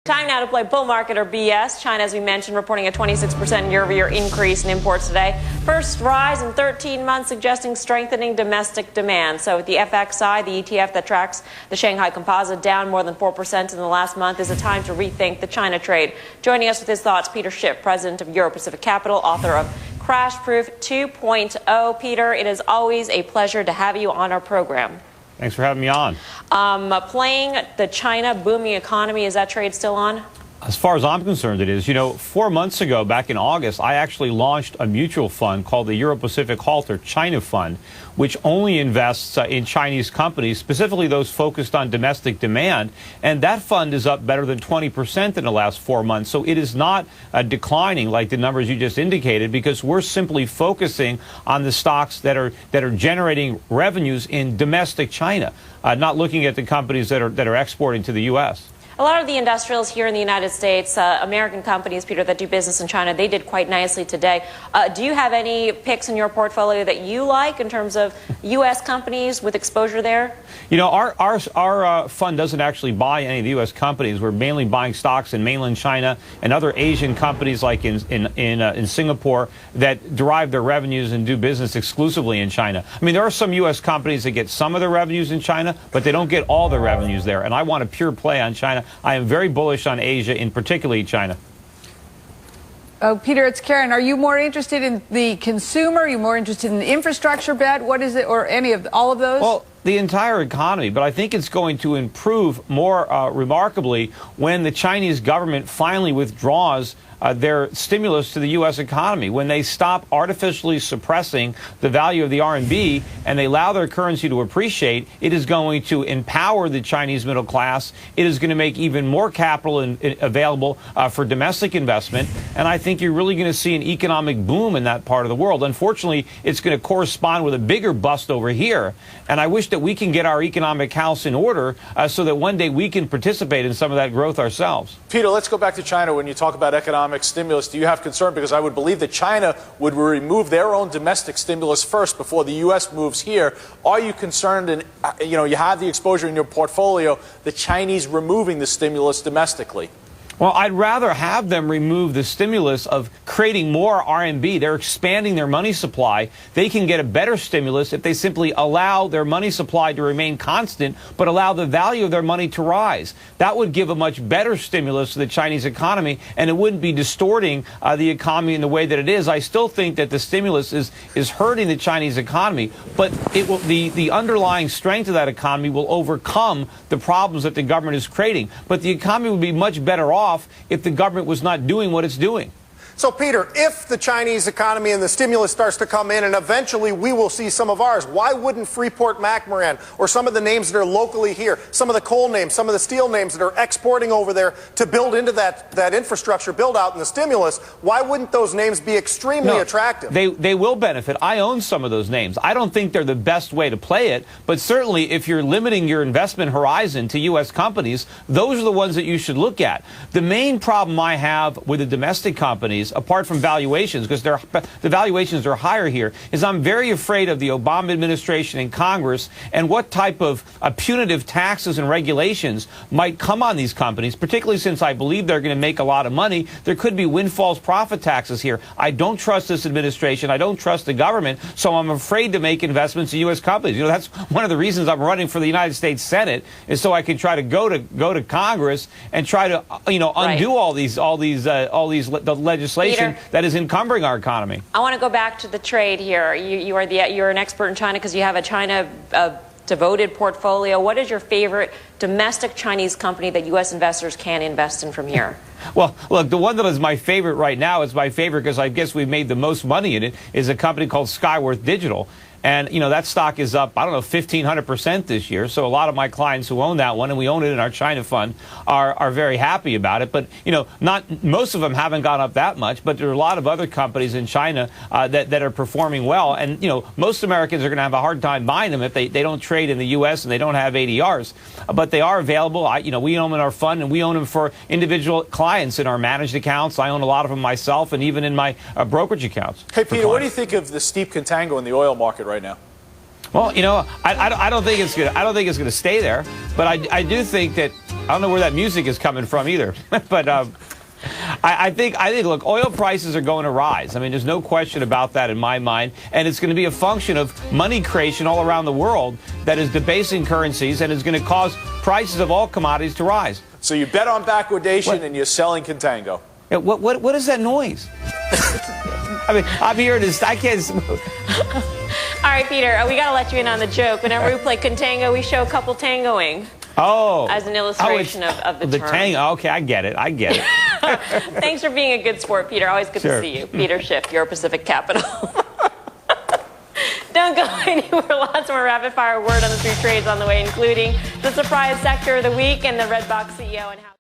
Time now to play bull market or BS. China, as we mentioned, reporting a 26% year-over-year increase in imports today. First rise in 13 months, suggesting strengthening domestic demand. So with the FX side, the ETF that tracks the Shanghai Composite down more than 4% in the last month, is it time to rethink the China trade? Joining us with his thoughts, Peter Schiff, president of Euro Pacific Capital, author of Crash Proof 2.0. Peter, it is always a pleasure to have you on our program. Thanks for having me on. Playing the China booming economy, is that trade still on? As far as I'm concerned, it is. You know, 4 months ago, back in August, I actually launched a mutual fund called the Euro Pacific Halter China Fund, which only invests in Chinese companies, specifically those focused on domestic demand. And that fund is up better than 20% in the last 4 months. So it is not declining like the numbers you just indicated, because we're simply focusing on the stocks that are generating revenues in domestic China, not looking at the companies that are exporting to the U.S. A lot of the industrials here in the United States, American companies, Peter, that do business in China, they did quite nicely today. Do you have any picks in your portfolio that you like in terms of U.S. companies with exposure there? You know, our fund doesn't actually buy any of the U.S. companies. We're mainly buying stocks in mainland China and other Asian companies like in Singapore that derive their revenues and do business exclusively in China. I mean, there are some U.S. companies that get some of their revenues in China, but they don't get all their revenues there. And I want a pure play on China. I am very bullish on Asia, in particularly China. Oh, Peter, it's Karen. Are you more interested in the consumer? Are you more interested in the infrastructure bet? What is it, or any of all of those? Well, the entire economy, but I think it's going to improve more remarkably when the Chinese government finally withdraws their stimulus to the U.S. economy, when they stop artificially suppressing the value of the RMB and they allow their currency to appreciate. It is going to empower the Chinese middle class. It is going to make even more capital available for domestic investment. And I think you're really going to see an economic boom in that part of the world. Unfortunately, it's going to correspond with a bigger bust over here. And I wish that we can get our economic house in order so that one day we can participate in some of that growth ourselves. Peter, let's go back to China. When you talk about economic stimulus, do you have concern? Because I would believe that China would remove their own domestic stimulus first before the U.S. moves here. Are you concerned, and you have the exposure in your portfolio, the Chinese removing the stimulus domestically? Well, I'd rather have them remove the stimulus of creating more RMB. They're expanding their money supply. They can get a better stimulus if they simply allow their money supply to remain constant, but allow the value of their money to rise. That would give a much better stimulus to the Chinese economy, and it wouldn't be distorting the economy in the way that it is. I still think that the stimulus is hurting the Chinese economy, but it will, the underlying strength of that economy will overcome the problems that the government is creating. But the economy would be much better off if the government was not doing what it's doing. So, Peter, if the Chinese economy and the stimulus starts to come in and eventually we will see some of ours, why wouldn't Freeport-McMoRan or some of the names that are locally here, some of the coal names, some of the steel names that are exporting over there to build into that infrastructure build-out and the stimulus, why wouldn't those names be extremely attractive? They will benefit. I own some of those names. I don't think they're the best way to play it, but certainly if you're limiting your investment horizon to U.S. companies, those are the ones that you should look at. The main problem I have with the domestic companies, apart from valuations, because the valuations are higher here, is I'm very afraid of the Obama administration and Congress and what type of punitive taxes and regulations might come on these companies, particularly since I believe they're going to make a lot of money. There could be windfalls profit taxes here. I don't trust this administration. I don't trust the government, so I'm afraid to make investments in U.S. companies. You know, that's one of the reasons I'm running for the United States Senate, is so I can try to go to Congress and try to undo all these the legislation Peter, that is encumbering our economy. I want to go back to the trade here. You're an expert in China because you have a China devoted portfolio. What is your favorite domestic Chinese company that U.S. investors can invest in from here? Well, look, the one that is my favorite right now is my favorite because I guess we've made the most money in it, is a company called Skyworth Digital. And, that stock is up, 1,500% this year. So a lot of my clients who own that one, and we own it in our China fund, are very happy about it. But, not most of them haven't gone up that much. But there are a lot of other companies in China that are performing well. And, most Americans are going to have a hard time buying them if they don't trade in the U.S. and they don't have ADRs. But they are available. We own them in our fund, and we own them for individual clients in our managed accounts. I own a lot of them myself, and even in my brokerage accounts. Hey, Peter, what do you think of the steep contango in the oil market right now? Well, I don't think it's good. I don't think it's going to stay there, but I do think that I don't know where that music is coming from either. But I think, look, oil prices are going to rise. I mean, there's no question about that in my mind. And it's going to be a function of money creation all around the world that is debasing currencies and is going to cause prices of all commodities to rise. So you bet on backwardation and you're selling contango. Yeah, what is that noise? I mean, I'm here to, I can't. All right, Peter, we got to let you in on the joke. Whenever we play contango, we show a couple tangoing. Oh. As an illustration of the term. Tango. Okay, I get it. Thanks for being a good sport, Peter. Always good Sure. to see you. Peter Schiff, your Pacific Capital. Don't go anywhere. Lots more rapid-fire word on the street trades on the way, including the surprise sector of the week and the Red Box CEO and how.